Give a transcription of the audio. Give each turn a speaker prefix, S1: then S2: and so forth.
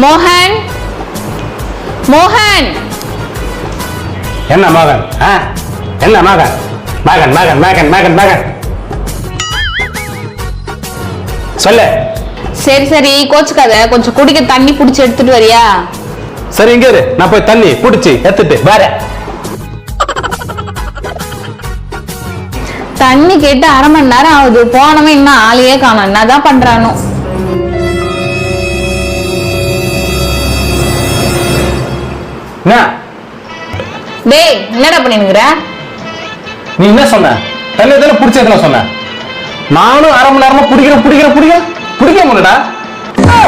S1: மோகன், மோகன்.
S2: என்ன மகன்? என்ன மகன்? மகன் மகன் மகன் மகன் மகன் சொல்லு.
S1: சரி சரி கோச்சுக்காத, கொஞ்சம் குடிக்க தண்ணி புடிச்சு எடுத்துட்டு வரியா?
S2: சரி இங்க இரு, நான் போய் தண்ணி புடிச்சு எடுத்துட்டு வரேன்.
S1: தண்ணி கேட்டு 1/2 மணி நேரம் ஆகுது, போனவன் இன்னும் ஆளையே காணோம். என்னதான் பண்றானோ? டேய் என்னடா பண்ணினுங்கிற?
S2: நீ என்ன சொன்ன? தண்ணி தானே புடிச்சதுல சொன்ன. நானும் 1/2 மணி நேரமா புடிக்கிறேன் புடிக்கிறேன் புடிக்கிறேன் புடிக்க முடியலடா.
S3: no.